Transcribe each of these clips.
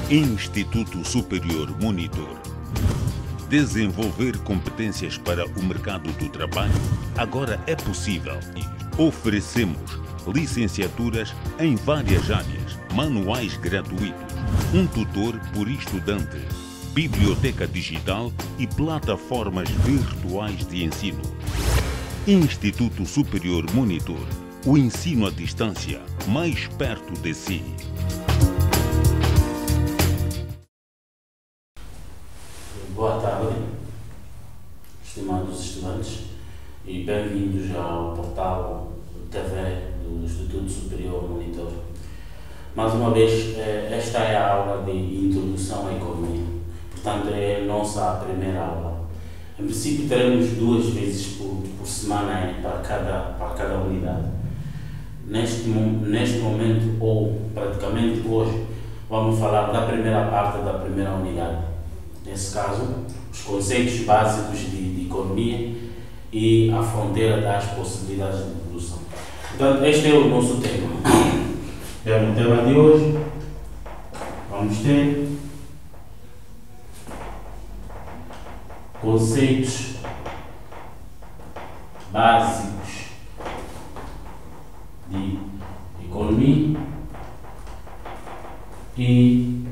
Instituto Superior Monitor. Desenvolver competências para o mercado do trabalho agora é possível. Oferecemos licenciaturas em várias áreas, manuais gratuitos, um tutor por estudante, biblioteca digital e plataformas virtuais de ensino. Instituto Superior Monitor. O ensino à distância, mais perto de si. Boa tarde, estimados estudantes, e bem-vindos ao portal TV do Instituto Superior Monitor. Mais uma vez, esta é a aula de introdução à economia, portanto é a nossa primeira aula. Em princípio teremos 2 vezes por semana para cada unidade. Neste momento, ou praticamente hoje, vamos falar da primeira parte da primeira unidade. Nesse caso, os conceitos básicos de economia e a fronteira das possibilidades de produção. Portanto, este é o nosso tema. No tema de hoje, vamos ter conceitos básicos de economia e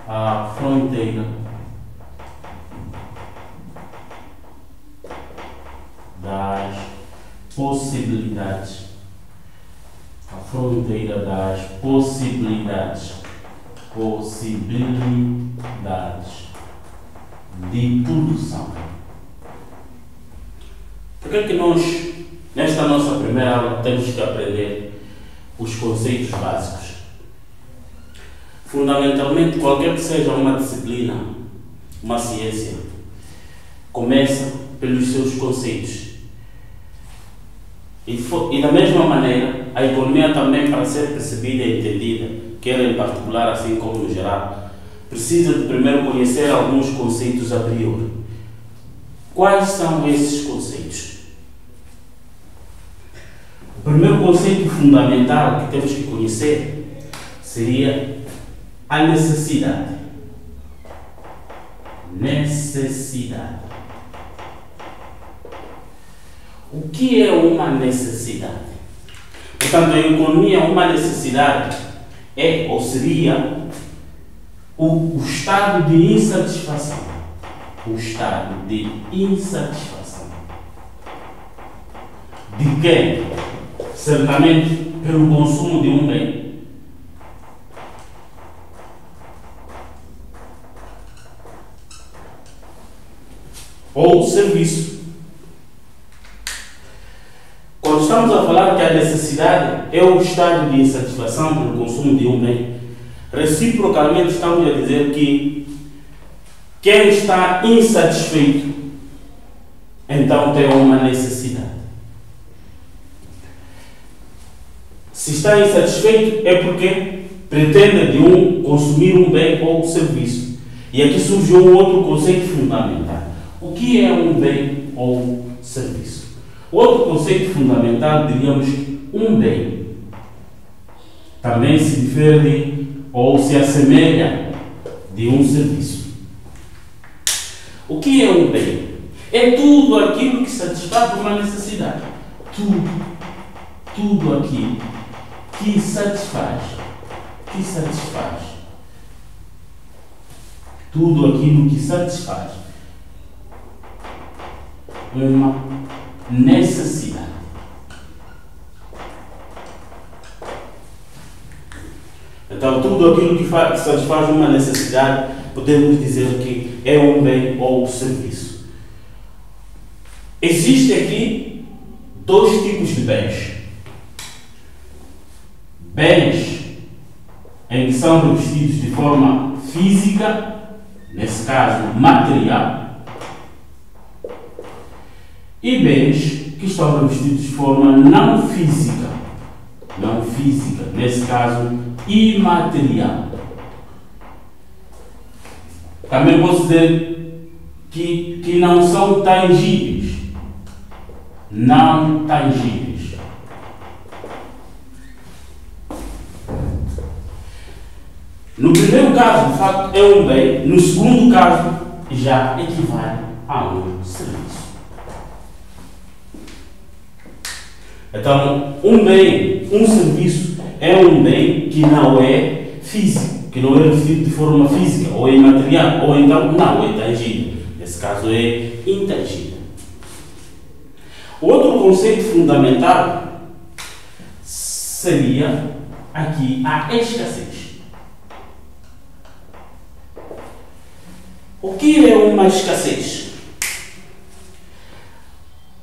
a fronteira das possibilidades. A fronteira das possibilidades de produção. Por que é que nós, nesta nossa primeira aula, temos que aprender os conceitos básicos? Fundamentalmente, qualquer que seja uma disciplina, uma ciência, começa pelos seus conceitos. E da mesma maneira, a economia também, para ser percebida e entendida, quer em particular assim como no geral, precisa de primeiro conhecer alguns conceitos a priori. Quais são esses conceitos? O primeiro conceito fundamental que temos que conhecer seria a necessidade. Necessidade. O que é uma necessidade? Portanto, a economia, uma necessidade é ou seria o estado de insatisfação. O estado de insatisfação. De quem? Certamente pelo consumo de um bem. Ou serviço. Quando estamos a falar que a necessidade é o estado de insatisfação pelo consumo de um bem, reciprocamente estamos a dizer que quem está insatisfeito, então tem uma necessidade. Se está insatisfeito é porque pretende consumir um bem ou serviço. E aqui surge um outro conceito fundamental. O que é um bem ou serviço? Outro conceito fundamental, diríamos, um bem também se difere ou se assemelha de um serviço. O que é um bem? É tudo aquilo que satisfaz uma necessidade. Tudo aquilo que satisfaz. Tudo aquilo que satisfaz uma necessidade. Então, tudo aquilo que satisfaz uma necessidade, podemos dizer que é um bem ou serviço. Existem aqui 2 tipos de bens. Bens em que são revestidos de forma física, nesse caso material, e bens que estão revestidos de forma não física, nesse caso imaterial. Também posso dizer que não são tangíveis, não tangíveis. No primeiro caso, de facto, é um bem. No segundo caso, já equivale a um serviço. Então, um bem, um serviço, é um bem que não é físico, que não é recebido de forma física, ou é imaterial, ou então não é tangível. Nesse caso, é intangível. Outro conceito fundamental seria aqui a escassez. O que é uma escassez?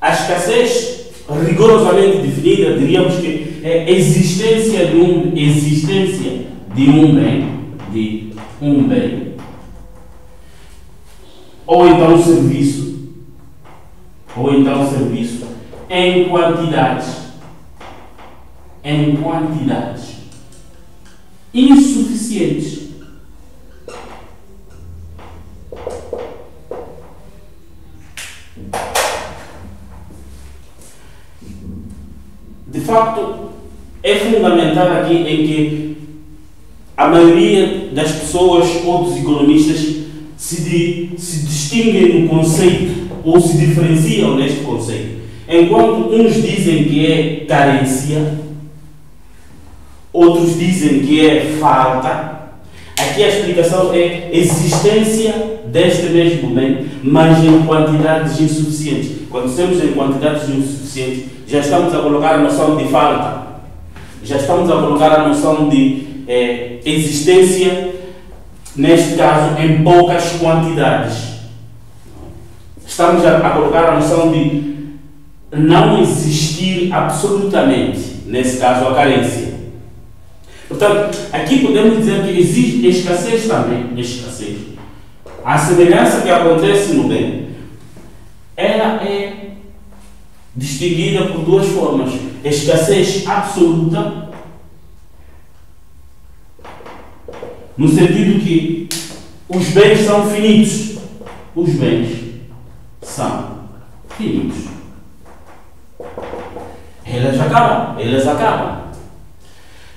A escassez, rigorosamente definida, diríamos que é a existência de um bem, ou então serviço, em quantidades insuficientes. De facto, é fundamental aqui em que a maioria das pessoas ou dos economistas se distinguem no conceito ou se diferenciam neste conceito. Enquanto uns dizem que é carência, outros dizem que é falta, aqui a explicação é existência deste mesmo bem, mas em quantidades insuficientes. Quando estamos em quantidades insuficientes, já estamos a colocar a noção de falta, já estamos a colocar a noção de existência, neste caso, em poucas quantidades. Estamos a colocar a noção de não existir absolutamente, nesse caso, a carência. Portanto, aqui podemos dizer que existe escassez também, escassez. A semelhança que acontece no bem, ela é distinguida por duas formas: escassez absoluta, no sentido que os bens são finitos. Os bens são finitos. Elas acabam.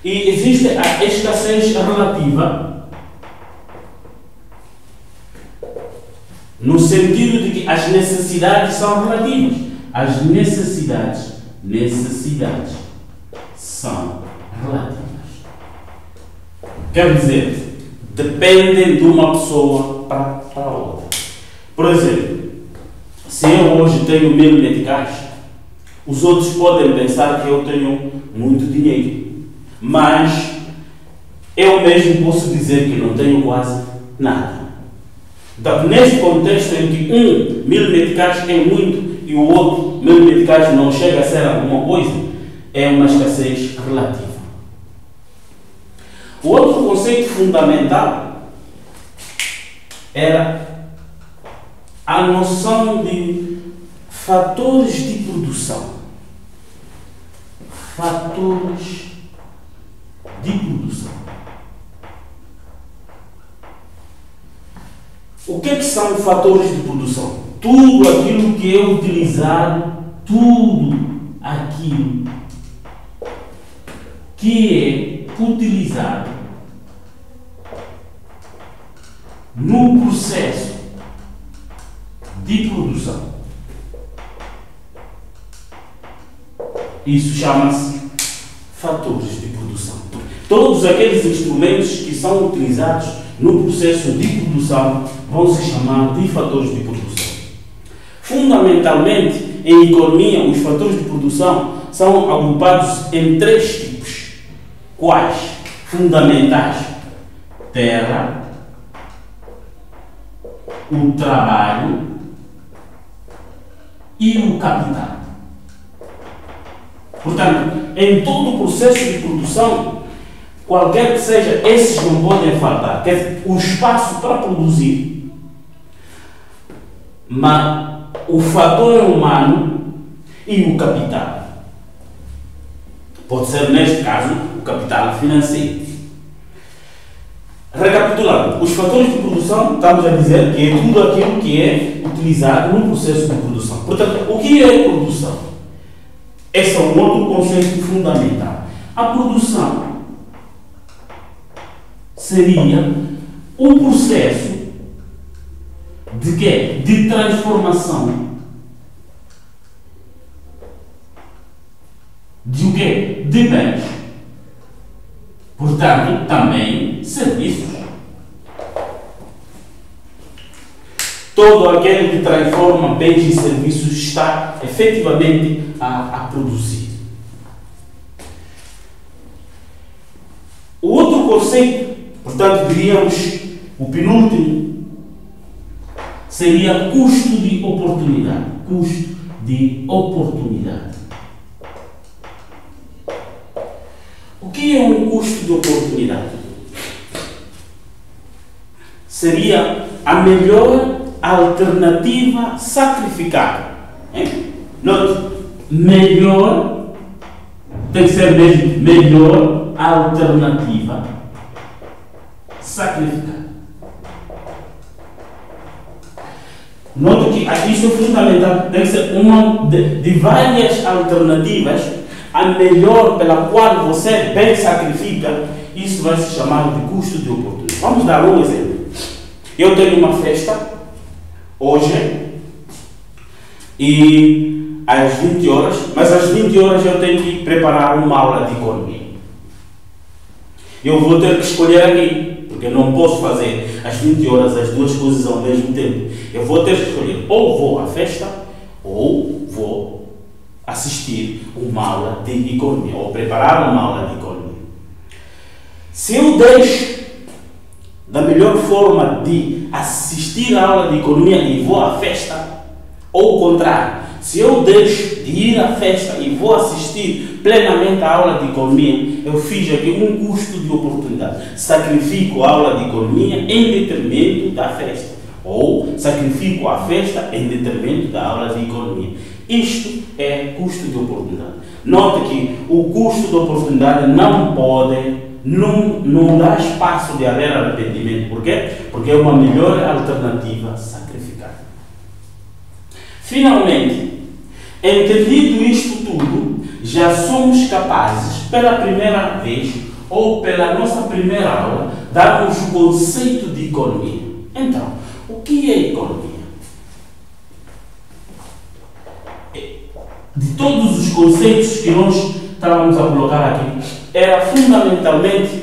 E existe a escassez relativa, no sentido de que as necessidades são relativas. As necessidades são relativas. Quer dizer, dependem de uma pessoa para outra. Por exemplo, se eu hoje tenho 1000 meticais, os outros podem pensar que eu tenho muito dinheiro, mas eu mesmo posso dizer que não tenho quase nada. Então, neste contexto em que 1000 meticais é muito e o outro 1000 meticais não chega a ser alguma coisa, é uma escassez relativa. O outro conceito fundamental era a noção de fatores de produção. Fatores de produção. O que é que são fatores de produção? Tudo aquilo que é utilizado, tudo aquilo que é utilizado no processo de produção. Isso chama-se fatores de produção. Todos aqueles instrumentos que são utilizados no processo de produção vão se chamar de fatores de produção. Fundamentalmente, em economia, os fatores de produção são agrupados em 3 tipos. Quais? Fundamentais: terra, o trabalho e o capital. Portanto, em todo o processo de produção, qualquer que seja, esses não podem faltar. Quer dizer, o espaço para produzir, mas o fator humano e o capital. Pode ser, neste caso, o capital financeiro. Recapitulando, os fatores de produção, estamos a dizer que é tudo aquilo que é utilizado no processo de produção. Portanto, o que é produção? Esse é um outro conceito fundamental. A produção seria o processo de quê? De transformação de o quê? De bens. Portanto, também serviços. Todo aquele que transforma bens em serviços está efetivamente a produzir. O outro conceito, portanto, diríamos, o penúltimo, seria custo de oportunidade. Custo de oportunidade. O que é um custo de oportunidade? Seria a melhor alternativa sacrificada. Note, melhor, tem que ser mesmo melhor alternativa sacrificada. Note que aqui isso é fundamental, tem que ser uma de várias alternativas. A melhor pela qual você bem sacrifica, isso vai se chamar de custo de oportunidade. Vamos dar um exemplo. Eu tenho uma festa hoje e às 20 horas, mas às 20 horas eu tenho que preparar uma aula de economia. Eu vou ter que escolher aqui, porque eu não posso fazer às 20 horas as duas coisas ao mesmo tempo. Eu vou ter que escolher, ou vou à festa, ou vou assistir uma aula de economia, ou preparar uma aula de economia. Se eu deixo da melhor forma de assistir a aula de economia e vou à festa, ou o contrário, se eu deixo de ir à festa e vou assistir plenamente a aula de economia, eu fiz aqui um custo de oportunidade. Sacrifico a aula de economia em detrimento da festa, ou sacrifico a festa em detrimento da aula de economia. Isto é custo de oportunidade. Note que o custo de oportunidade não pode, não dá espaço de haver arrependimento. Por quê? Porque é uma melhor alternativa sacrificada. Finalmente, entendido isto tudo, já somos capazes, pela primeira vez, ou pela nossa primeira aula, darmos o conceito de economia. Então, o que é economia? De todos os conceitos que nós estávamos a colocar aqui, era fundamentalmente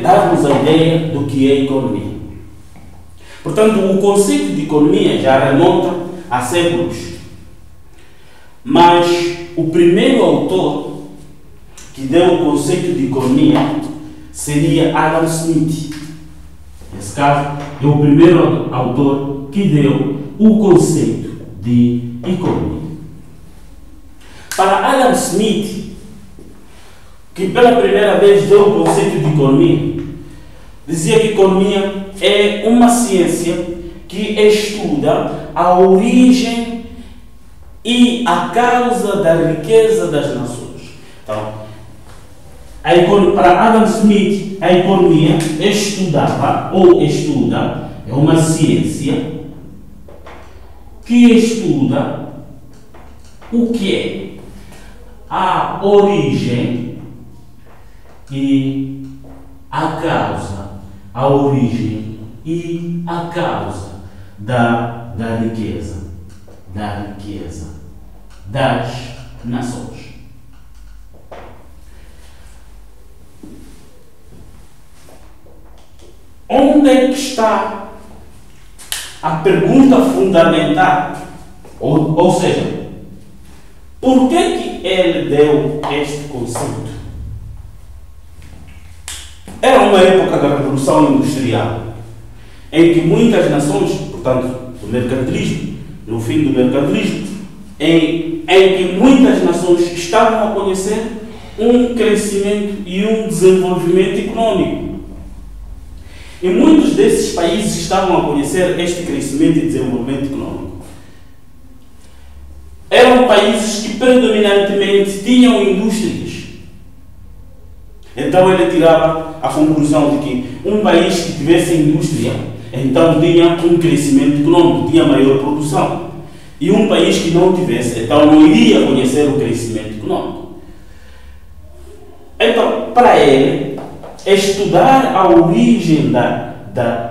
darmos a ideia do que é economia. Portanto, o conceito de economia já remonta a séculos. Mas o primeiro autor que deu o conceito de economia seria Adam Smith. Nesse caso, é o primeiro autor que deu o conceito de economia. Para Adam Smith, que pela primeira vez deu o conceito de economia, dizia que economia é uma ciência que estuda a origem e a causa da riqueza das nações. Então, para Adam Smith, a economia estudava ou estuda, é uma ciência que estuda o que é a origem e a causa, a origem e a causa da riqueza das nações. Onde é que está a pergunta fundamental? Ou seja, por que ele deu este conceito? Era uma época da Revolução Industrial, em que muitas nações, portanto, do mercantilismo, no fim do mercantilismo, em que muitas nações estavam a conhecer um crescimento e um desenvolvimento econômico. E muitos desses países estavam a conhecer este crescimento e desenvolvimento econômico. Eram países que predominantemente tinham indústrias. Então ele tirava a conclusão de que um país que tivesse indústria, então tinha um crescimento econômico, tinha maior produção. E um país que não tivesse, então não iria conhecer o crescimento econômico. Então, para ele, estudar a origem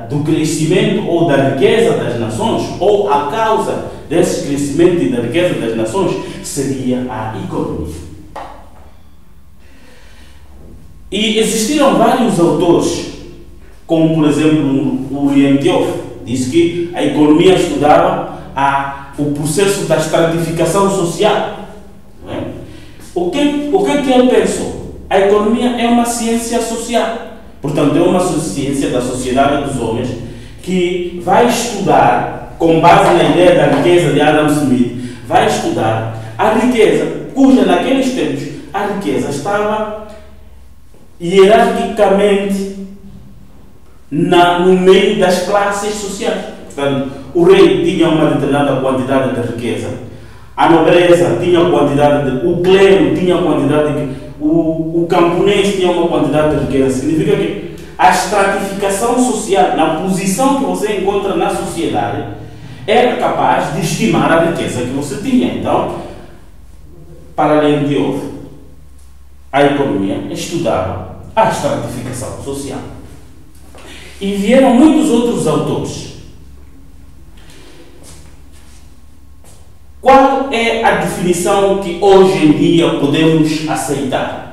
do crescimento ou da riqueza das nações, ou a causa desse crescimento e da riqueza das nações, seria a economia. E existiram vários autores, como por exemplo o Orientov, diz que a economia estudava o processo da estratificação social. Não é? O que ele pensou? A economia é uma ciência social. Portanto, é uma ciência da sociedade dos homens que vai estudar, com base na ideia da riqueza de Adam Smith, vai estudar a riqueza, cuja naqueles tempos a riqueza estava hierarquicamente no meio das classes sociais. Portanto, o rei tinha uma determinada quantidade de riqueza, a nobreza tinha quantidade, o clero tinha quantidade, o camponês tinha uma quantidade de riqueza. Significa que a estratificação social, na posição que você encontra na sociedade, era capaz de estimar a riqueza que você tinha. Então, para além de outro, a economia estudava a estratificação social. E vieram muitos outros autores. Qual é a definição que hoje em dia podemos aceitar?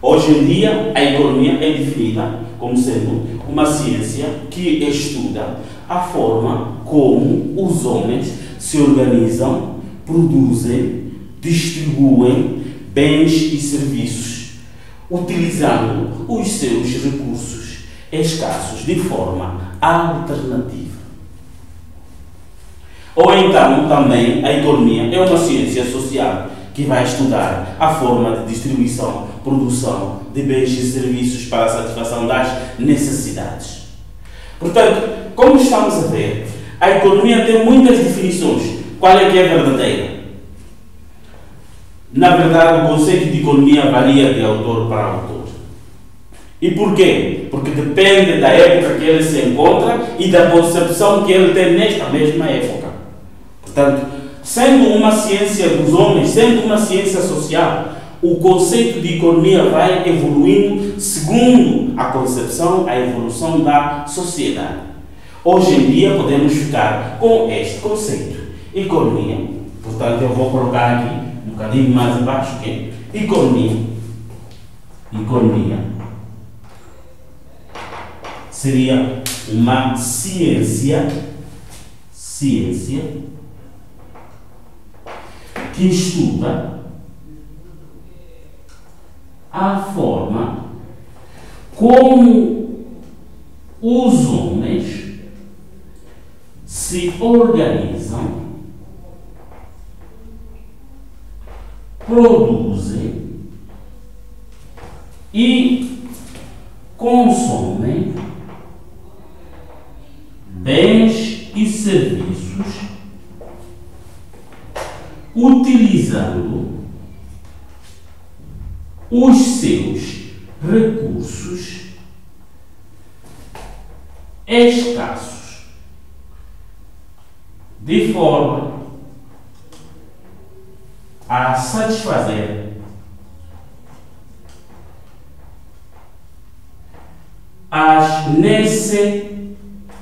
Hoje em dia, a economia é definida como sendo uma ciência que estuda a forma como os homens se organizam, produzem, distribuem bens e serviços, utilizando os seus recursos escassos de forma alternativa. Ou então, também, a economia é uma ciência social que vai estudar a forma de distribuição, produção de bens e serviços para a satisfação das necessidades. Portanto, como estamos a ver, a economia tem muitas definições. Qual é que é verdadeira? Na verdade, o conceito de economia varia de autor para autor. E porquê? Porque depende da época que ele se encontra e da concepção que ele tem nesta mesma época. Portanto, sendo uma ciência dos homens, sendo uma ciência social, o conceito de economia vai evoluindo segundo a concepção, a evolução da sociedade. Hoje em dia podemos ficar com este conceito. Economia, portanto eu vou colocar aqui um bocadinho mais abaixo, que é economia seria uma ciência que estuda a forma como os homens se organizam, produzem e consomem bens e serviços utilizando os seus recursos escassos de forma a satisfazer as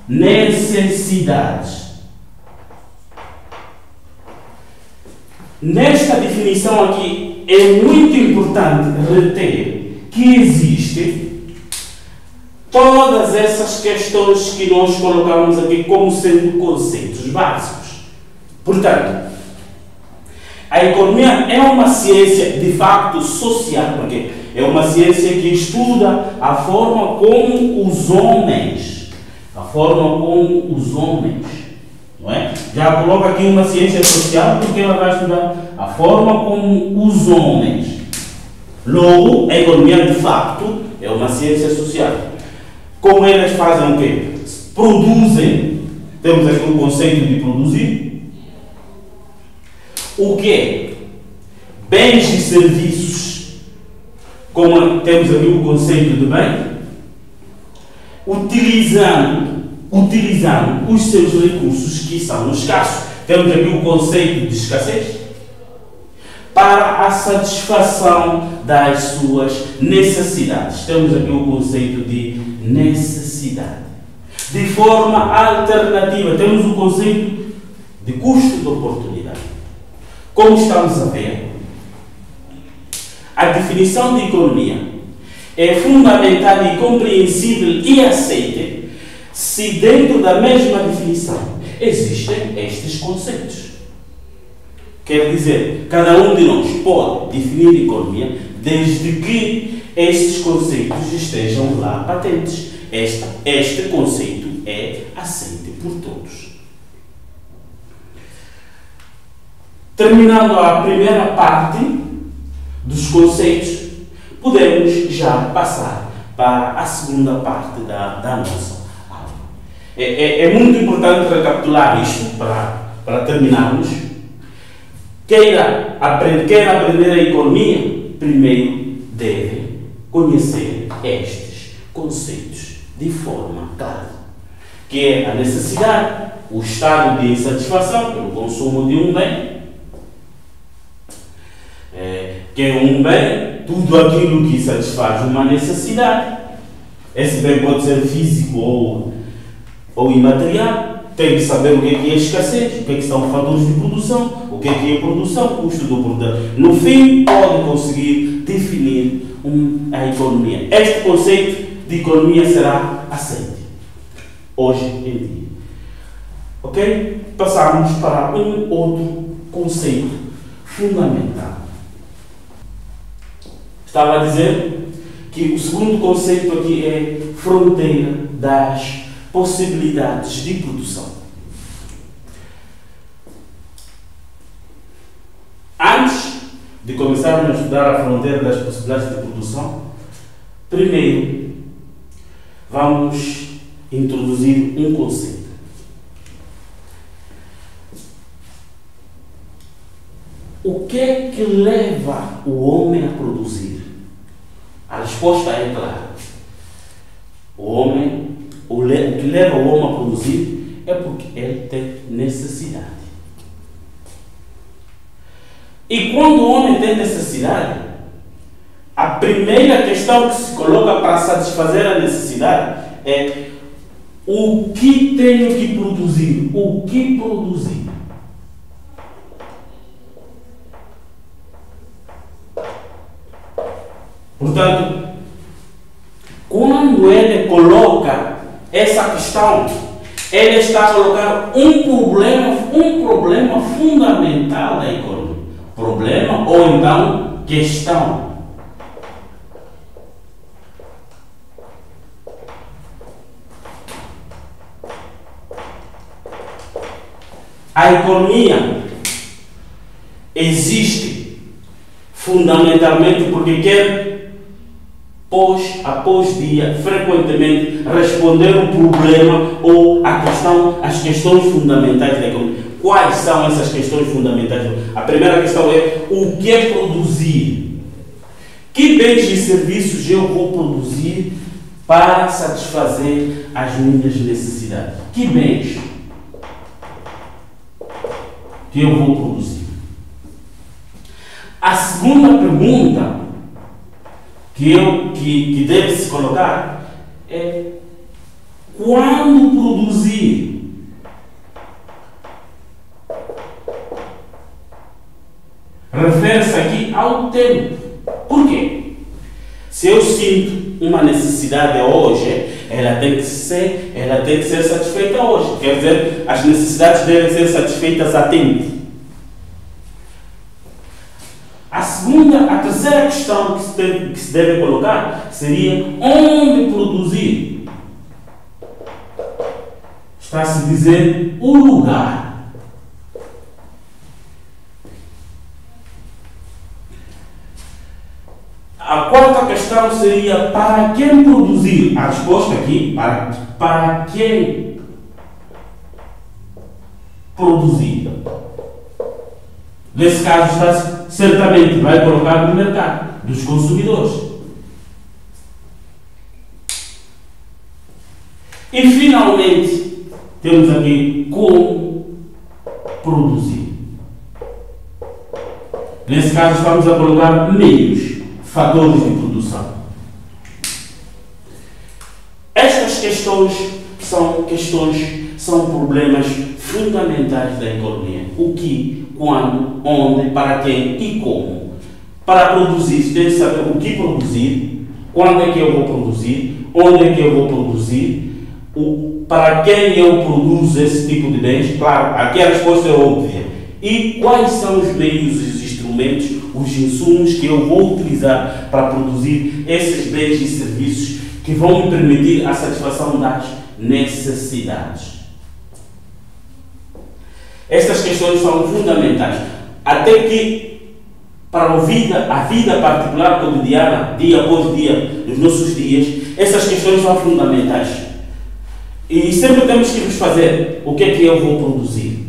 necessidades. Nesta definição aqui é muito importante reter que existem todas essas questões que nós colocamos aqui como sendo conceitos básicos. Portanto, a economia é uma ciência de facto social, porque é uma ciência que estuda a forma como os homens, não é? Já coloca aqui uma ciência social porque ela vai estudar a forma como os homens. Logo, a economia de facto é uma ciência social. Como eles fazem o quê? Produzem. Temos aqui o conceito de produzir. O quê? Bens e serviços. Como temos aqui o conceito de bem. Utilizando os seus recursos que são escassos. Temos aqui o conceito de escassez. para a satisfação das suas necessidades. Temos aqui o conceito de necessidade. De forma alternativa, temos o conceito de custo de oportunidade. Como estamos a ver, a definição de economia é fundamental e compreensível e aceita se dentro da mesma definição existem estes conceitos. Quer dizer, cada um de nós pode definir economia desde que estes conceitos estejam lá patentes. Este conceito é aceito por todos. Terminando a primeira parte dos conceitos, podemos já passar para a segunda parte da nossa aula. É muito importante recapitular isto para terminarmos. Queira aprender a economia, primeiro deve conhecer estes conceitos de forma clara, que é a necessidade, o estado de insatisfação pelo consumo de um bem, que é um bem, tudo aquilo que satisfaz uma necessidade. Esse bem pode ser físico ou imaterial. Tem que saber o que é escassez, o que são fatores de produção, o que é produção, custo do produto. No fim, pode conseguir definir a economia. Este conceito de economia será aceito hoje em dia. Ok? Passamos para um outro conceito fundamental. Estava a dizer que o segundo conceito aqui é fronteira das possibilidades de produção. Antes de começarmos a estudar a fronteira das possibilidades de produção, primeiro vamos introduzir um conceito. O que é que leva o homem a produzir? A resposta é clara. O que leva o homem a produzir é porque ele tem necessidade. E quando o homem tem necessidade, a primeira questão que se coloca para satisfazer a necessidade é: o que tenho que produzir? O que produzir? Portanto, quando ele coloca essa questão, ele está a colocar um problema fundamental da economia. Problema ou então questão. A economia existe fundamentalmente porque quer após dia, frequentemente, responder o problema ou as questões fundamentais da economia. Quais são essas questões fundamentais? A primeira questão é: o que é produzir? Que bens e serviços eu vou produzir para satisfazer as minhas necessidades? Que bens que eu vou produzir? A segunda pergunta que deve se colocar é: quando produzir? Refere-se aqui ao tempo. Por quê? Se eu sinto uma necessidade hoje, ela tem que ser satisfeita hoje. Quer dizer, as necessidades devem ser satisfeitas a tempo. A terceira questão que se deve colocar seria: onde produzir? Está-se a dizer o lugar. A quarta questão seria: para quem produzir? A resposta aqui: para quem produzir? Nesse caso, está certamente vai colocar no mercado dos consumidores. E finalmente, temos aqui como produzir. Nesse caso, estamos a colocar meios, fatores de produção. Estas questões são problemas fundamentais da economia. O que, quando, onde, para quem e como. Para produzir, tem que saber o que produzir, quando é que eu vou produzir, onde é que eu vou produzir, para quem eu produzo esse tipo de bens. Claro, aqui a resposta é óbvia. E quais são os meios, os instrumentos, os insumos que eu vou utilizar para produzir esses bens e serviços que vão me permitir a satisfação das necessidades. Estas questões são fundamentais, até que para a vida particular cotidiana, dia após dia, nos nossos dias, essas questões são fundamentais. E sempre temos que nos fazer: o que é que eu vou produzir?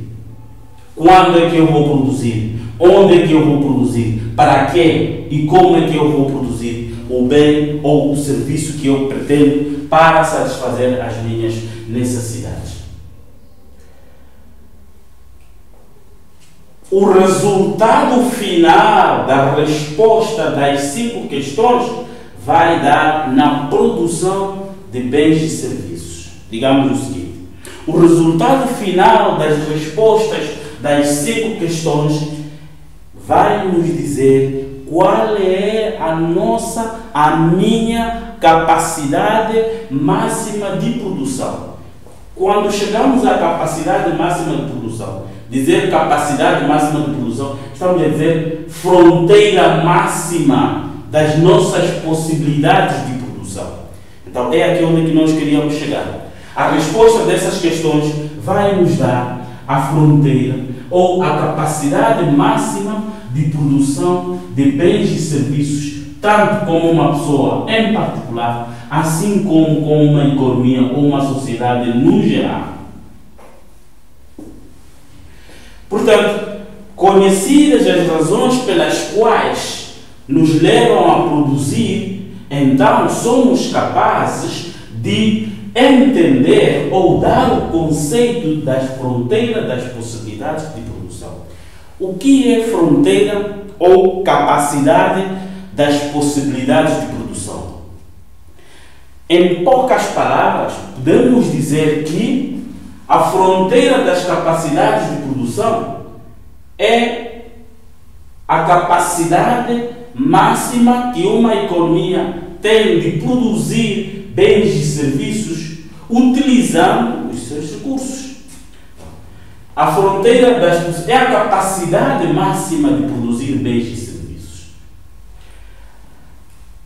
Quando é que eu vou produzir? Onde é que eu vou produzir? Para quê? E como é que eu vou produzir o bem ou o serviço que eu pretendo para satisfazer as minhas necessidades? O resultado final da resposta das 5 questões vai dar na produção de bens e serviços. Digamos o seguinte: o resultado final das respostas das 5 questões vai nos dizer qual é a minha capacidade máxima de produção. Quando chegamos à capacidade máxima de produção, dizer capacidade máxima de produção, estamos a dizer fronteira máxima das nossas possibilidades de produção. Então é aqui onde nós queríamos chegar. A resposta dessas questões vai nos dar a fronteira ou a capacidade máxima de produção de bens e serviços, tanto como uma pessoa em particular, assim como uma economia ou uma sociedade no geral. Portanto, conhecidas as razões pelas quais nos levam a produzir, então somos capazes de entender ou dar o conceito das fronteiras das possibilidades de produção. O que é fronteira ou capacidade das possibilidades de produção? Em poucas palavras, podemos dizer que a fronteira das capacidades de produção é a capacidade máxima que uma economia tem de produzir bens e serviços utilizando os seus recursos. A fronteira é a capacidade máxima de produzir bens e serviços.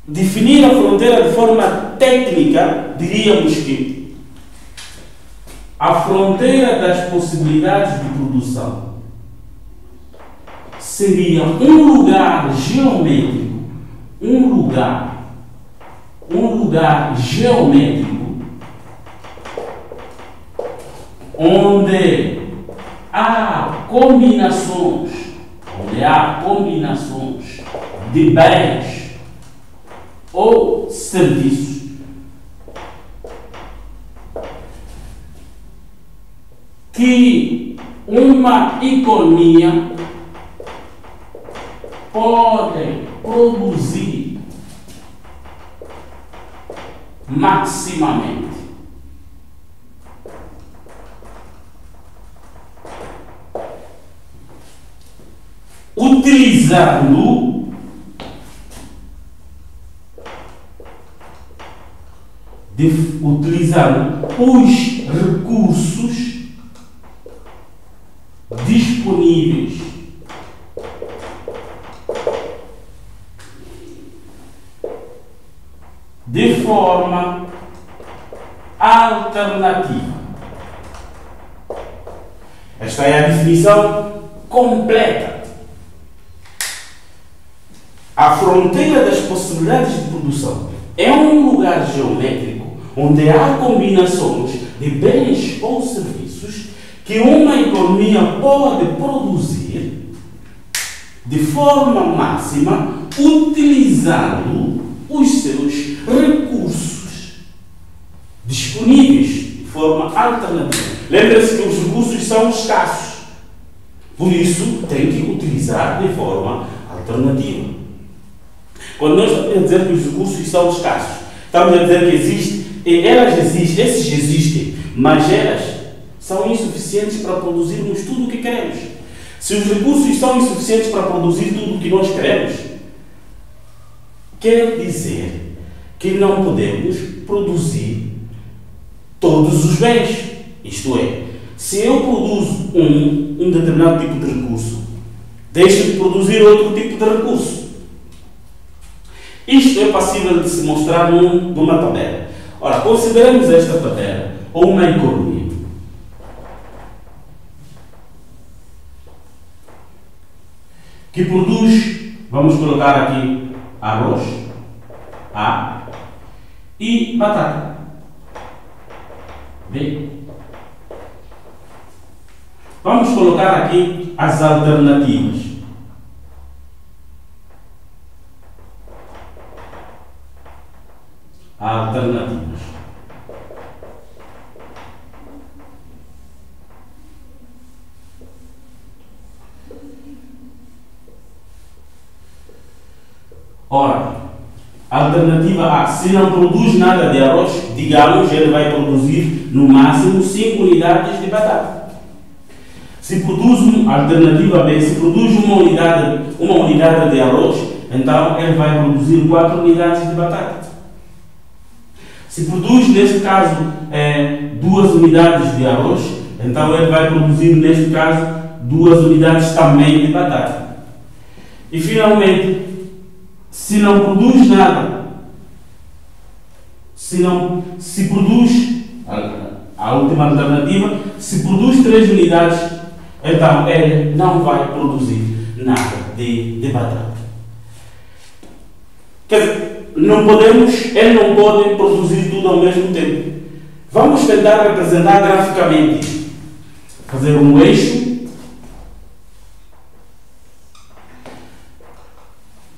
Definir a fronteira de forma técnica, diríamos que a fronteira das possibilidades de produção seria um lugar geométrico, um lugar geométrico onde há combinações de bens ou serviços que uma economia pode produzir maximamente. Utilizando os recursos disponíveis de forma alternativa. Esta é a definição completa. A fronteira das possibilidades de produção é um lugar geométrico onde há combinações de bens ou serviços que uma economia pode produzir de forma máxima utilizando os seus recursos disponíveis de forma alternativa. Lembre-se que os recursos são escassos, por isso tem que utilizar de forma alternativa. Quando nós estamos a dizer que os recursos são escassos, estamos a dizer que esses existem, mas elas são insuficientes para produzirmos tudo o que queremos. Se os recursos são insuficientes para produzir tudo o que nós queremos, quer dizer que não podemos produzir todos os bens. Isto é, se eu produzo um determinado tipo de recurso, deixo de produzir outro tipo de recurso. Isto é passível de se mostrar numa tabela. Ora, consideremos esta tabela ou uma economia. Que produz, vamos colocar aqui arroz, A, e batata, B. Vamos colocar aqui as alternativas. Alternativas. Ora, alternativa A, se não produz nada de arroz, digamos, ele vai produzir no máximo 5 unidades de batata. Se produz alternativa B, se produz uma unidade de arroz, então ele vai produzir 4 unidades de batata. Se produz, neste caso, 2 unidades de arroz, então ele vai produzir, neste caso, 2 unidades também de batata. E finalmente, se não produz nada, se produz, a última alternativa, se produz 3 unidades, então ele não vai produzir nada de batata. Quer dizer, ele não pode produzir tudo ao mesmo tempo. Vamos tentar representar graficamente isto. Fazer um eixo.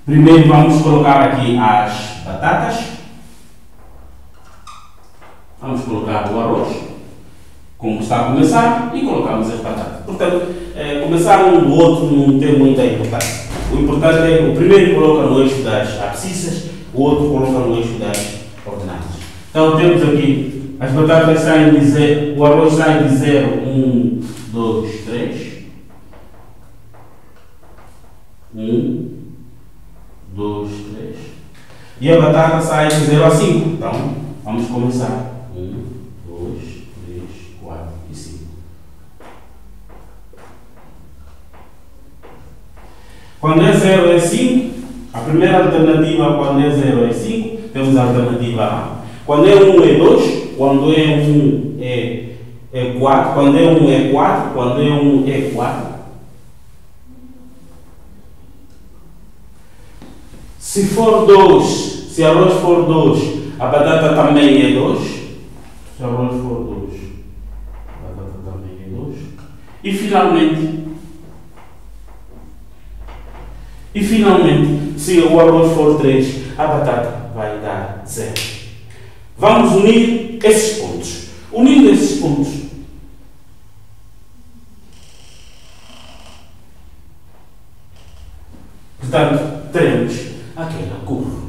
Primeiro vamos colocar aqui as batatas. Vamos colocar o arroz, como está a começar, e colocamos as batatas. Portanto, começar um do outro não tem muita importância. O importante é que o primeiro coloca no eixo das abscissas, o outro coloca no eixo das ordenadas. Então temos aqui, as batatas saem de 0, o arroz sai de 0, 1, 2, 3. 1, 2, 3. E a batata sai de 0 a 5. Então, vamos começar. 1, 2, 3, 4 e 5. Quando é 0 é 5. A primeira alternativa, quando é 0 é 5. Temos a alternativa A. Quando é 1 é 2. Quando é 1 é 4. Quando é 1 é 4. Quando é 1 é 4. Se for 2, se arroz for 2, a batata também é 2. Se arroz for 2, a batata também é 2. E finalmente, se o arroz for 3, a batata vai dar 0. Vamos unir esses pontos. Unindo esses pontos, portanto, teremos aquela curva.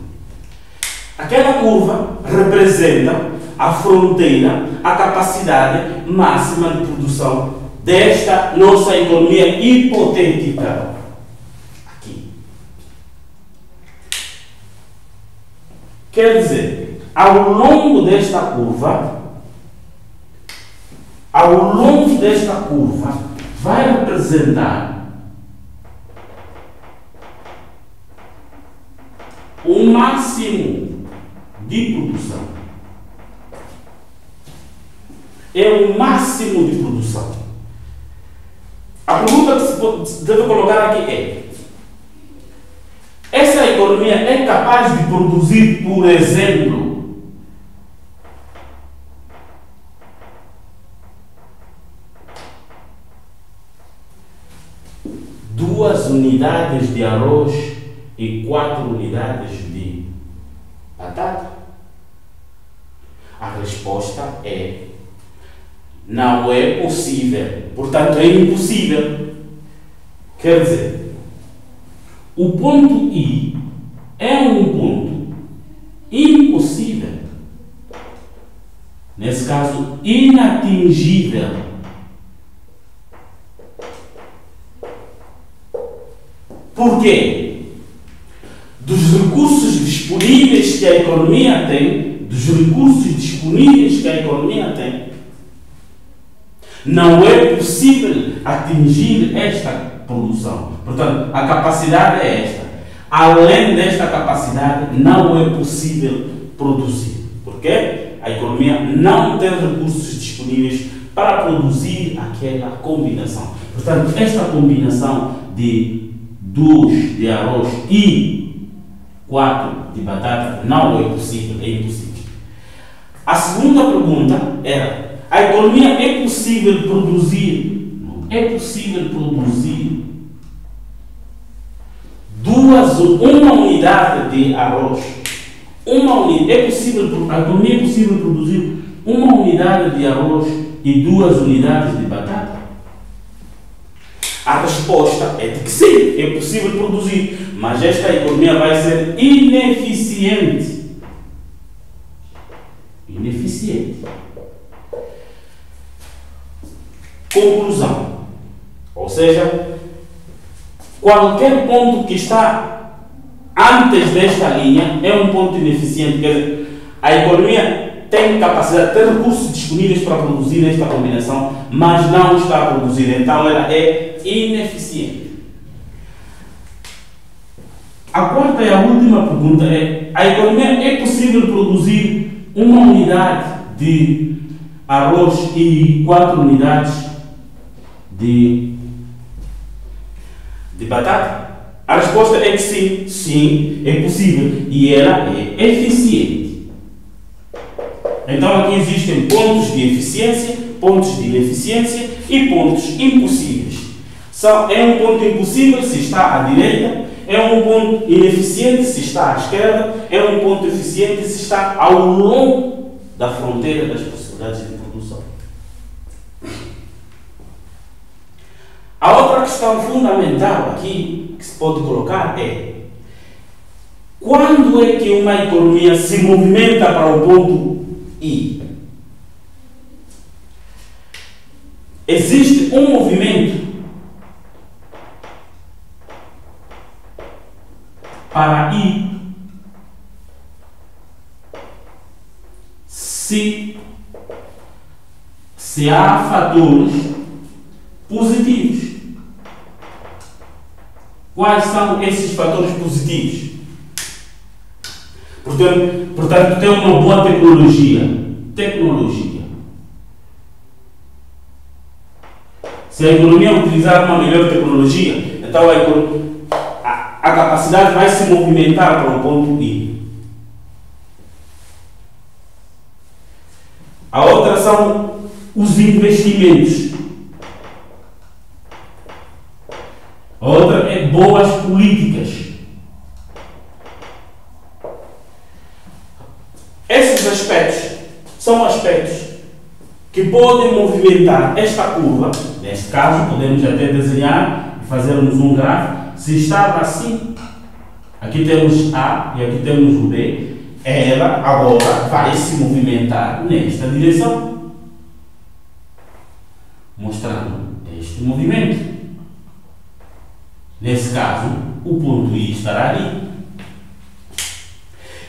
Aquela curva representa a fronteira, a capacidade máxima de produção desta nossa economia hipotética. Aqui. Quer dizer, ao longo desta curva, vai representar o máximo de produção. É o máximo de produção. A pergunta que se deve colocar aqui é: essa economia é capaz de produzir, por exemplo, 2 unidades de arroz e 4 unidades de batata? A resposta é: não é possível. Portanto, é impossível. Quer dizer, o ponto I é um ponto impossível, nesse caso inatingível. Por quê? Dos recursos disponíveis que a economia tem, não é possível atingir esta produção. Portanto, a capacidade é esta. Além desta capacidade, não é possível produzir. Por quê? A economia não tem recursos disponíveis para produzir aquela combinação. Portanto, esta combinação de 2 de arroz e 4 de batata não é possível, é impossível. A segunda pergunta era: a economia é possível produzir? É possível produzir uma unidade de arroz? A economia é possível produzir uma unidade de arroz e 2 unidades de batata? A resposta é de que sim, é possível produzir, mas esta economia vai ser ineficiente. Conclusão. Ou seja, qualquer ponto que está antes desta linha é um ponto ineficiente. Quer dizer, a economia tem capacidade, tem recursos disponíveis para produzir esta combinação, mas não está a produzir, então ela é ineficiente. A quarta e a última pergunta é: a economia é possível produzir uma unidade de arroz e 4 unidades de batata? A resposta é que sim, sim, é possível e ela é eficiente. Então aqui existem pontos de eficiência, pontos de ineficiência e pontos impossíveis. É um ponto impossível se está à direita, é um ponto ineficiente se está à esquerda, é um ponto eficiente se está ao longo da fronteira das possibilidades de produção. A outra questão fundamental aqui que se pode colocar é: quando é que uma economia se movimenta para o ponto I? Existe um movimento para I se há fatores positivos. Quais são esses fatores positivos? Portanto, tem uma boa tecnologia. Se a economia utilizar uma melhor tecnologia, então a capacidade vai se movimentar para o ponto I. A outra são os investimentos. A outra é boas políticas. Esses aspectos são aspectos que podem movimentar esta curva. Neste caso, podemos até desenhar e fazermos um gráfico. Se estava assim, aqui temos A e aqui temos o B, ela agora vai se movimentar nesta direção, mostrando este movimento. Nesse caso, o ponto I estará ali.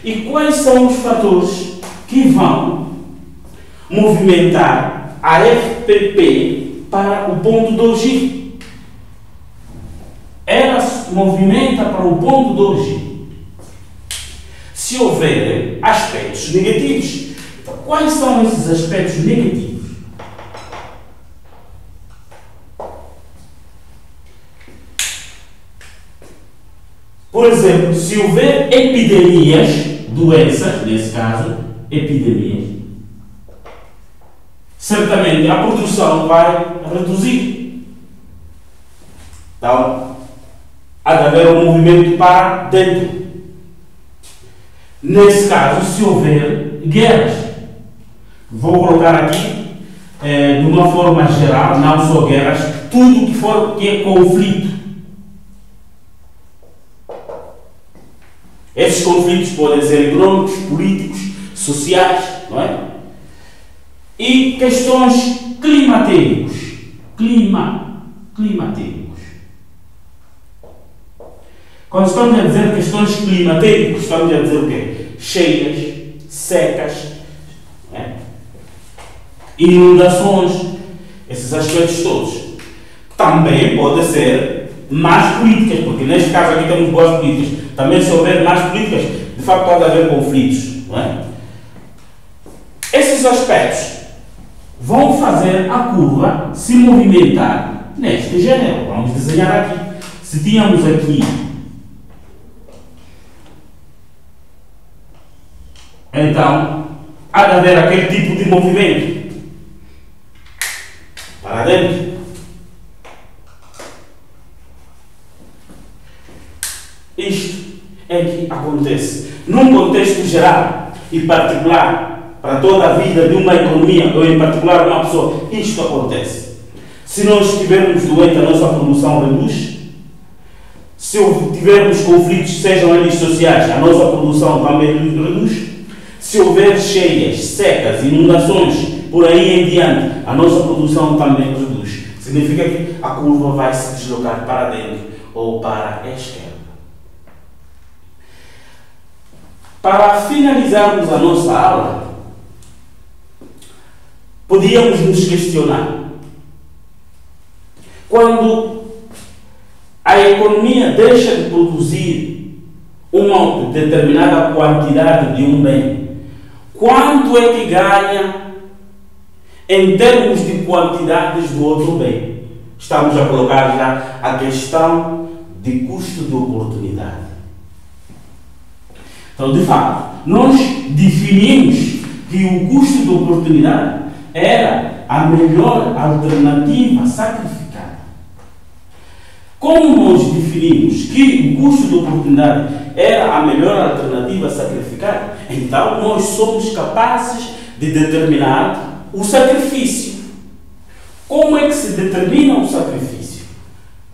E quais são os fatores que vão movimentar a FPP para o ponto 2I? Ela se movimenta para o ponto 2I se houver aspectos negativos. Então, quais são esses aspectos negativos? Por exemplo, se houver epidemias, doenças, nesse caso, epidemias, certamente a produção vai reduzir. Então, há de haver um movimento para dentro. Nesse caso, se houver guerras, vou colocar aqui de uma forma geral, não só guerras, tudo que é conflito. Esses conflitos podem ser econômicos, políticos, sociais, não é? E questões climatéricos. Climatéricos. Quando estamos a dizer questões climatéricas, estamos a dizer o quê? Cheias, secas, não é? Inundações, esses aspectos todos. Também pode ser más políticas, porque neste caso aqui temos boas políticas. Também se houver más políticas, de facto pode haver conflitos, não é? Esses aspectos vão fazer a curva se movimentar neste género. Vamos desenhar aqui. Se tínhamos aqui, então, há de haver aquele tipo de movimento para dentro. Isto é que acontece. Num contexto geral e particular, para toda a vida de uma economia, ou em particular uma pessoa, isto acontece. Se nós estivermos doentes, a nossa produção reduz. Se tivermos conflitos, sejam eles sociais, a nossa produção também reduz. Se houver cheias, secas, inundações, por aí em diante, a nossa produção também reduz. Significa que a curva vai se deslocar para dentro ou para a esquerda. Para finalizarmos a nossa aula, podíamos nos questionar: quando a economia deixa de produzir uma determinada quantidade de um bem, quanto é que ganha em termos de quantidades do outro bem? Estamos a colocar já a questão de custo de oportunidade. Então, de facto, nós definimos que o custo de oportunidade era a melhor alternativa sacrificada. Como nós definimos que o custo de oportunidade era a melhor alternativa sacrificada, então nós somos capazes de determinar o sacrifício. Como é que se determina o sacrifício?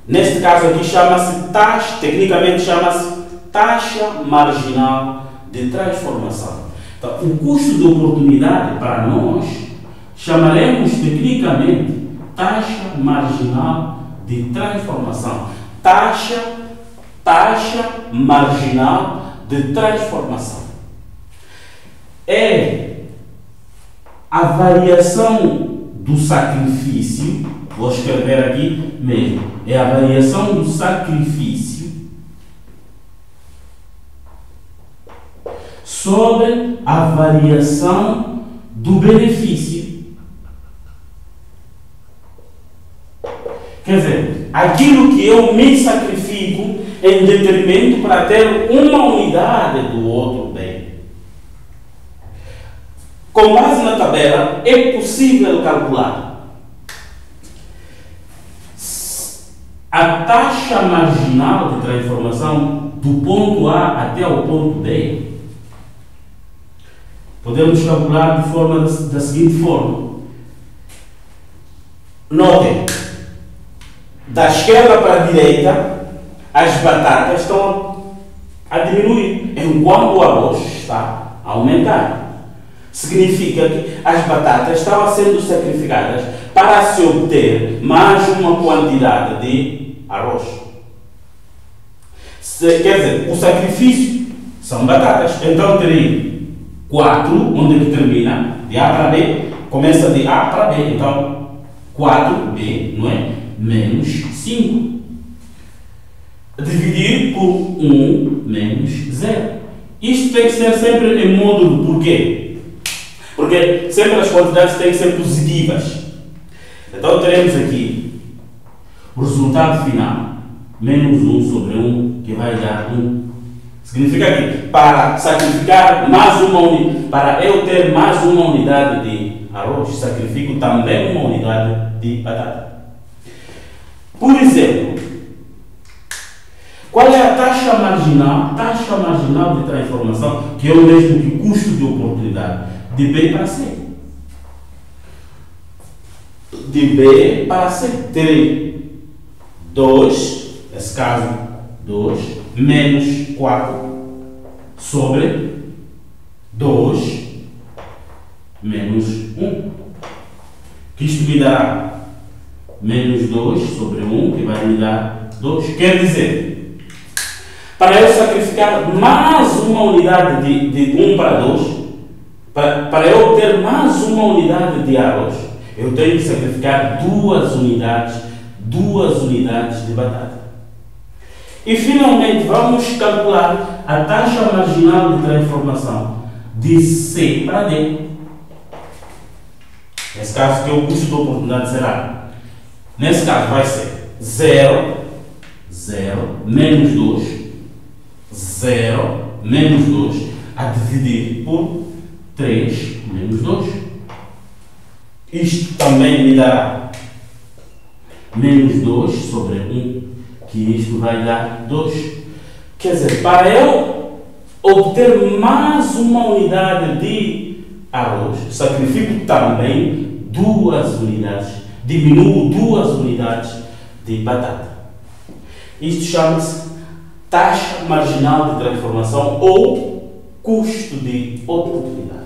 Neste caso aqui chama-se taxa, tecnicamente chama-se taxa marginal de transformação. Então, o custo de oportunidade para nós chamaremos tecnicamente taxa marginal de transformação. Taxa marginal de transformação. É a variação do sacrifício, vou escrever aqui mesmo, é a variação do sacrifício sobre a variação do benefício. Quer dizer, aquilo que eu me sacrifico em detrimento para ter uma unidade do outro bem. Com base na tabela, é possível calcular a taxa marginal de transformação do ponto A até o ponto B. Podemos calcular da seguinte forma. Notem, da esquerda para a direita, as batatas estão a diminuir, enquanto o arroz está a aumentar. Significa que as batatas estavam sendo sacrificadas para se obter mais uma quantidade de arroz. Quer dizer, o sacrifício são batatas. Então terei 4, onde é que termina? De A para B, começa de A para B. Então, 4B, não é? Menos 5. Dividir por 1 menos 0. Isto tem que ser sempre em módulo. Por quê? Porque sempre as quantidades têm que ser positivas. Então, teremos aqui o resultado final, menos 1 sobre 1, que vai dar 1. Significa que para sacrificar mais uma unidade, para eu ter mais uma unidade de arroz, sacrifico também uma unidade de batata. Por exemplo, qual é a taxa marginal? Taxa marginal de transformação, que é o mesmo que custo de oportunidade, de B para C. De B para C. Terei 2, nesse caso 2, menos 4. sobre 2 menos 1. Que isto me dará menos 2 sobre 1, que vai me dar 2. Quer dizer, para eu sacrificar mais uma unidade de 1 para 2, para eu ter mais uma unidade de arroz, eu tenho que sacrificar 2 unidades de batata. E finalmente vamos calcular a taxa marginal de transformação de C para D. Nesse caso, que é o custo de oportunidade zerado. Nesse caso vai ser 0 menos 2, 0 menos 2 a dividir por 3 menos 2. Isto também me dará menos 2 sobre 1, que isto vai dar 2. Quer dizer, para eu obter mais uma unidade de arroz, sacrifico também 2 unidades, diminuo 2 unidades de batata. Isto chama-se taxa marginal de transformação ou custo de oportunidade.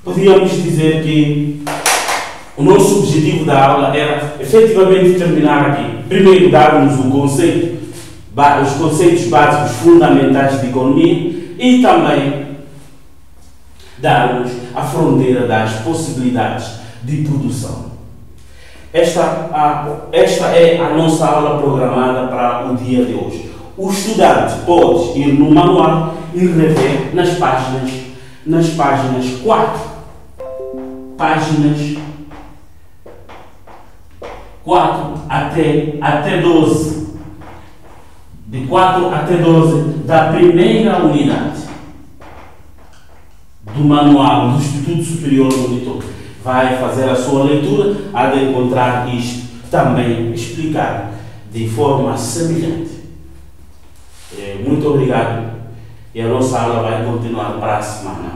Podíamos dizer que o nosso objetivo da aula era efetivamente terminar aqui. Primeiro, darmos o conceito, os conceitos básicos fundamentais de economia e também darmos a fronteira das possibilidades de produção. Esta é a nossa aula programada para o dia de hoje. O estudante pode ir no manual e rever nas páginas 4. Páginas 4 até 12. De 4 até 12 da primeira unidade do manual do Instituto Superior Monitor. Vai fazer a sua leitura, há de encontrar isto também explicado de forma semelhante. Muito obrigado e a nossa aula vai continuar para a semana.